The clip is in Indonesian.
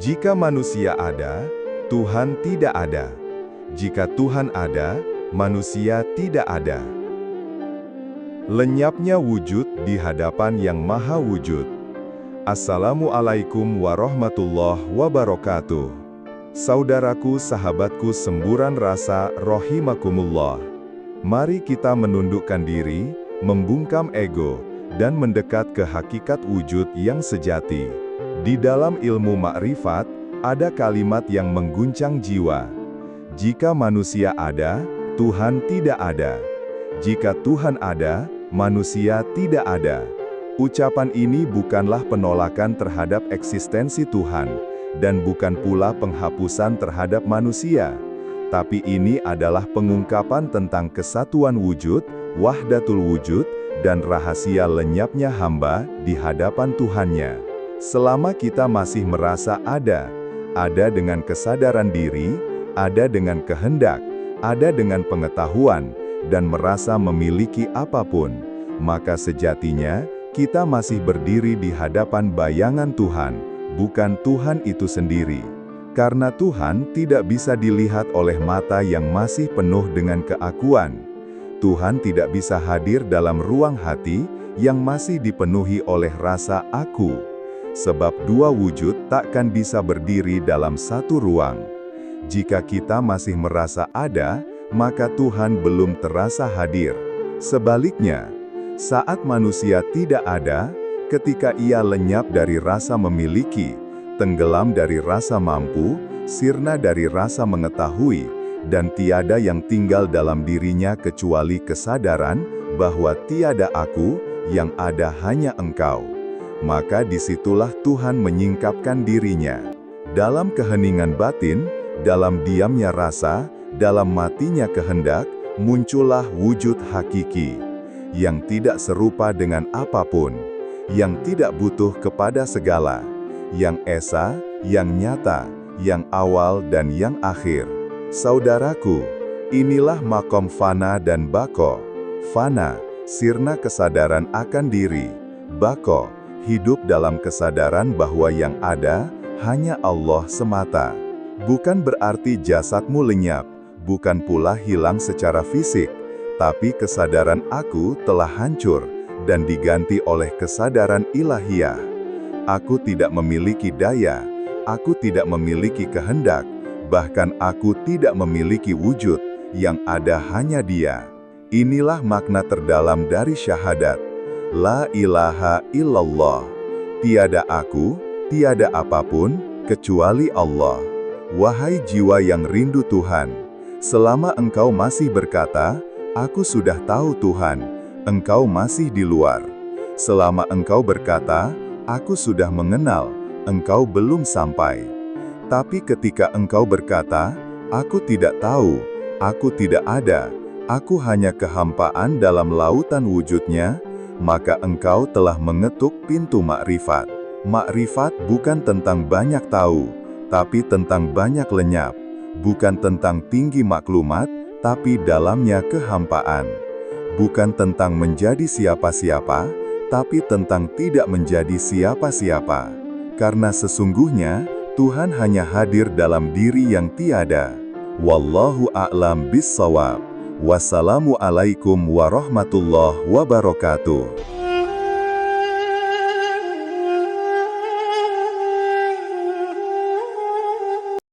Jika manusia ada, Tuhan tidak ada. Jika Tuhan ada, manusia tidak ada. Lenyapnya wujud di hadapan Yang Maha Wujud. Assalamualaikum warahmatullahi wabarakatuh. Saudaraku, sahabatku semburan rasa, rahimakumullah. Mari kita menundukkan diri, membungkam ego, dan mendekat ke hakikat wujud yang sejati. Di dalam ilmu makrifat, ada kalimat yang mengguncang jiwa. Jika manusia ada, Tuhan tidak ada. Jika Tuhan ada, manusia tidak ada. Ucapan ini bukanlah penolakan terhadap eksistensi Tuhan, dan bukan pula penghapusan terhadap manusia. Tapi ini adalah pengungkapan tentang kesatuan wujud, wahdatul wujud, dan rahasia lenyapnya hamba di hadapan Tuhannya. Selama kita masih merasa ada dengan kesadaran diri, ada dengan kehendak, ada dengan pengetahuan, dan merasa memiliki apapun, maka sejatinya, kita masih berdiri di hadapan bayangan Tuhan, bukan Tuhan itu sendiri. Karena Tuhan tidak bisa dilihat oleh mata yang masih penuh dengan keakuan. Tuhan tidak bisa hadir dalam ruang hati yang masih dipenuhi oleh rasa aku. Sebab dua wujud takkan bisa berdiri dalam satu ruang. Jika kita masih merasa ada, maka Tuhan belum terasa hadir. Sebaliknya, saat manusia tidak ada, ketika ia lenyap dari rasa memiliki, tenggelam dari rasa mampu, sirna dari rasa mengetahui, dan tiada yang tinggal dalam dirinya kecuali kesadaran bahwa tiada aku, yang ada hanya Engkau. Maka disitulah Tuhan menyingkapkan dirinya. Dalam keheningan batin, dalam diamnya rasa, dalam matinya kehendak, muncullah wujud hakiki, yang tidak serupa dengan apapun, yang tidak butuh kepada segala, yang esa, yang nyata, yang awal dan yang akhir. Saudaraku, inilah makom fana dan bako. Fana, sirna kesadaran akan diri. Bako, hidup dalam kesadaran bahwa yang ada, hanya Allah semata. Bukan berarti jasadmu lenyap, bukan pula hilang secara fisik, tapi kesadaran aku telah hancur, dan diganti oleh kesadaran ilahiyah. Aku tidak memiliki daya, aku tidak memiliki kehendak, bahkan aku tidak memiliki wujud, yang ada hanya Dia. Inilah makna terdalam dari syahadat. La ilaha illallah. Tiada aku, tiada apapun, kecuali Allah. Wahai jiwa yang rindu Tuhan, selama engkau masih berkata, aku sudah tahu Tuhan, engkau masih di luar. Selama engkau berkata, aku sudah mengenal, engkau belum sampai. Tapi ketika engkau berkata, aku tidak tahu, aku tidak ada, aku hanya kehampaan dalam lautan wujudnya, maka engkau telah mengetuk pintu makrifat. Makrifat bukan tentang banyak tahu, tapi tentang banyak lenyap. Bukan tentang tinggi maklumat, tapi dalamnya kehampaan. Bukan tentang menjadi siapa-siapa, tapi tentang tidak menjadi siapa-siapa. Karena sesungguhnya, Tuhan hanya hadir dalam diri yang tiada. Wallahu a'lam bissawab. Wassalamualaikum warahmatullahi wabarakatuh.